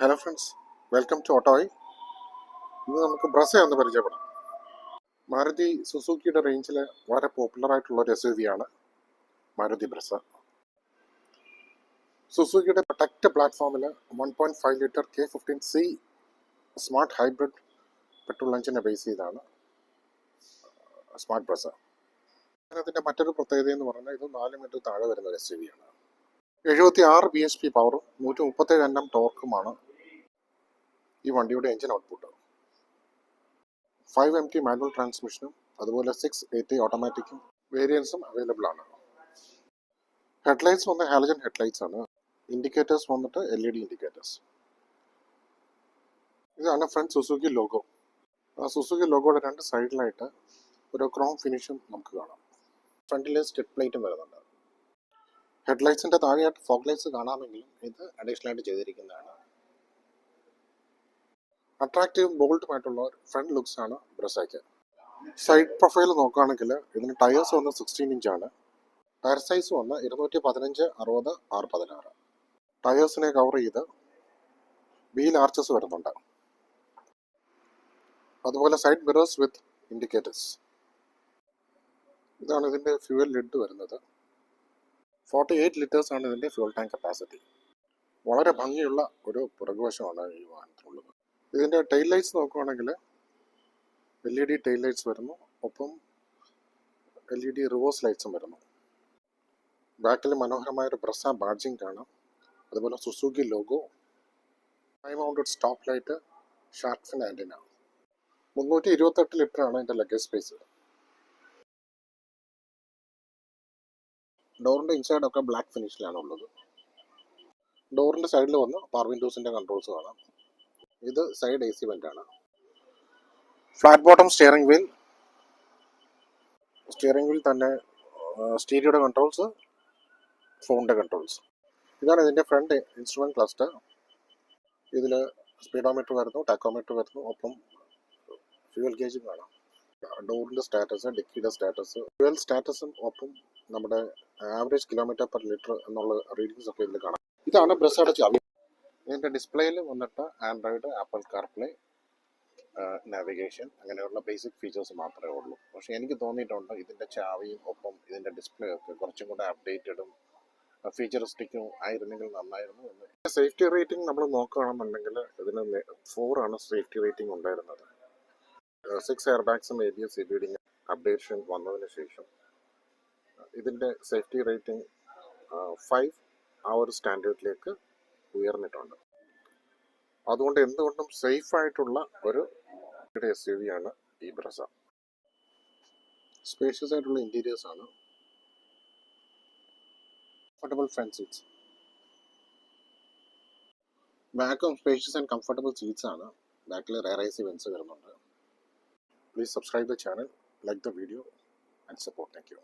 Hello friends, welcome to ഓട്ടോയ്. ഇന്ന് നമുക്ക് ബ്രസ ഒന്ന് പരിചയപ്പെടാം. മാരുതി സുസുക്കിയുടെ റേഞ്ചിൽ വളരെ പോപ്പുലർ ആയിട്ടുള്ള ഒരു SUV ആണ് മാരുതി ബ്രസ. സുസുക്കിയുടെ ടെക്ട് പ്ലാറ്റ്ഫോമിൽ 1.5 litre K15C smart hybrid petrol എഞ്ചിനെ ബേസ് ചെയ്താണ് സ്മാർട്ട് ബ്രസ. അതിൻ്റെ മറ്റൊരു പ്രത്യേകത എന്ന് പറഞ്ഞാൽ ഇത് 4 മീറ്റർ താഴെ വരുന്ന ഒരു SUV ആണ്. 76 bhp പവറും 137 Nm ടോർക്കുമാണ് ഈ വണ്ടിയുടെ എഞ്ചിൻ ഔട്ട്പുട്ട്. 5 MT മാനുവൽ ട്രാൻസ്മിഷനും അതുപോലെ 680 ഓട്ടോമാറ്റിക്കും വേരിയൻസും അവൈലബിൾ ആണ്. ഹെഡ്ലൈറ്റ്സ് വന്ന് ഹാലജൻ ഹെഡ്ലൈറ്റ്സ് ആണ്. ഇൻഡിക്കേറ്റേഴ്സ് വന്നിട്ട് LED ഇൻഡിക്കേറ്റേഴ്സ്. ഇതാണ് ഫ്രണ്ട് സുസുക്കി ലോഗോ. ആ സുസുക്കി ലോഗോയുടെ രണ്ട് സൈഡിലായിട്ട് ഒരു ക്രോം ഫിനിഷും നമുക്ക് കാണാം. ഫ്രണ്ടിൽ സ്റ്റിപ്പ് പ്ലേറ്റും വരുന്നുണ്ട്. ഹെഡ്ലൈറ്റ്സിൻ്റെ താഴെയായിട്ട് ഫോഗ് ലൈറ്റ്സ് കാണാമെങ്കിലും ഇത് അഡീഷണൽ ആയിട്ട് ചെയ്തിരിക്കുന്നതാണ്. അട്രാക്റ്റീവ് ബോൾഡുമായിട്ടുള്ള ഫ്രണ്ട് ലുക്സ് ആണ് ബ്രസയ്ക്ക്. സൈഡ് പ്രൊഫൈൽ നോക്കുകയാണെങ്കിൽ ഇതിന് ടയേഴ്സ് വന്ന് 16 ഇഞ്ചാണ്. ടയർ സൈസ് വന്ന് 215 60 616. ടയേഴ്സിനെ കവർ ചെയ്ത് വീൽ ആർച്ചസ് വരുന്നുണ്ട്. അതുപോലെ സൈഡ് മിറേഴ്സ് വിത്ത് ഇൻഡിക്കേറ്റേഴ്സ്. ഇതാണ് ഇതിൻ്റെ ഫ്യൂവൽ ലിഡ് വരുന്നത്. 48 ലിറ്റേഴ്സ് ആണ് ഇതിൻ്റെ ഫ്യൂൽ ടാങ്ക് കപ്പാസിറ്റി. വളരെ ഭംഗിയുള്ള ഒരു പുറകുവശമാണ് ഈ വാഹനത്തിനുള്ളത്. ഇതിൻ്റെ ടെയിൽ ലൈറ്റ്സ് നോക്കുകയാണെങ്കിൽ LED ടെയിൽ ലൈറ്റ്സ് വരുന്നു, ഒപ്പം LED റിവേഴ്സ് ലൈറ്റ്സും വരുന്നു. ബാക്കിൽ മനോഹരമായൊരു ബ്രസ ബാഡ്ജിങ് കാണാം. അതുപോലെ Suzuki logo, high mounted stop light, shark fin antenna. 328 litre ആണ് ഇതിൻ്റെ ലഗേജ് സ്പേസ്. ഡോറിൻ്റെ ഇൻസൈഡൊക്കെ ബ്ലാക്ക് ഫിനിഷിലാണ് ഉള്ളത്. ഡോറിൻ്റെ സൈഡിൽ വന്ന് പവർ വിൻഡോസിൻ്റെ കൺട്രോൾസ് കാണാം. ഇത് സൈഡ് AC വെൻ്റാണ്. ഫ്ലാറ്റ് ബോട്ടം സ്റ്റിയറിംഗ് വീൽ തന്നെ സ്റ്റീരിയോയുടെ കൺട്രോൾസ്, ഫോണിൻ്റെ കൺട്രോൾസ്. ഇതാണ് ഇതിൻ്റെ ഫ്രണ്ട് ഇൻസ്ട്രുമെൻറ്റ് ക്ലസ്റ്റർ. ഇതിൽ സ്പീഡോമീറ്റർ വരുന്നു, ടാക്കോമീറ്റർ വരുന്നു, ഒപ്പം ഫ്യൂവൽ ഗേജും കാണാം. ഡോറിൻ്റെ സ്റ്റാറ്റസ്, ഡിക്കിയുടെ സ്റ്റാറ്റസ്, ഫ്യൂവൽ സ്റ്റാറ്റസും ഒപ്പം നമ്മുടെ ആവറേജ് കിലോമീറ്റർ പെർ ലിറ്റർ എന്നുള്ള റീഡിങ്സ് ഒക്കെ ഇതിൽ കാണാം. ഇതാണ് ബ്രസയുടെ ചാവി. ഇതിൻ്റെ ഡിസ്പ്ലേയിൽ വന്നിട്ട് ആൻഡ്രോയിഡ്, ആപ്പിൾ കാർപ്ലേ, നാവിഗേഷൻ അങ്ങനെയുള്ള ബേസിക് ഫീച്ചേഴ്സ് മാത്രമേ ഉള്ളൂ. പക്ഷേ എനിക്ക് തോന്നിയിട്ടുണ്ട് ഇതിൻ്റെ ചാവിയും ഒപ്പം ഇതിൻ്റെ ഡിസ്പ്ലേ ഒക്കെ കുറച്ചും കൂടെ അപ്ഡേറ്റഡും ഫീച്ചറിസ്റ്റിക്കും ആയിരുന്നെങ്കിൽ നന്നായിരുന്നു എന്ന്. സേഫ്റ്റി റേറ്റിംഗ് നമ്മൾ നോക്കുകയാണെന്നുണ്ടെങ്കിൽ ഇതിന് 4 ആണ് സേഫ്റ്റി റേറ്റിംഗ് ഉണ്ടായിരുന്നത്. 6 എയർ ബാഗ്സും ABS CBD അപ്ഡേഷൻ വന്നതിന് ശേഷം ഇതിൻ്റെ സേഫ്റ്റി റേറ്റിംഗ് 5 ആ ഒരു സ്റ്റാൻഡേർഡിലേക്ക് ഉയർന്നിട്ടുണ്ട്. അതുകൊണ്ട് എന്തുകൊണ്ടും സേഫായിട്ടുള്ള ഒരു SUV ആണ് ഈ ബ്രസ. സ്പേഷ്യസ് ആയിട്ടുള്ള ഇൻറ്റീരിയേഴ്സ് ആണ്. Comfortable front seats. ബാക്കും സ്പേഷ്യസ് ആൻഡ് കംഫർട്ടബിൾ സീറ്റ്സ് ആണ്. ബാക്കിൽ റെയർ AC വെൻസ് വരുന്നുണ്ട്. Please subscribe the channel, like the video and support. Thank you.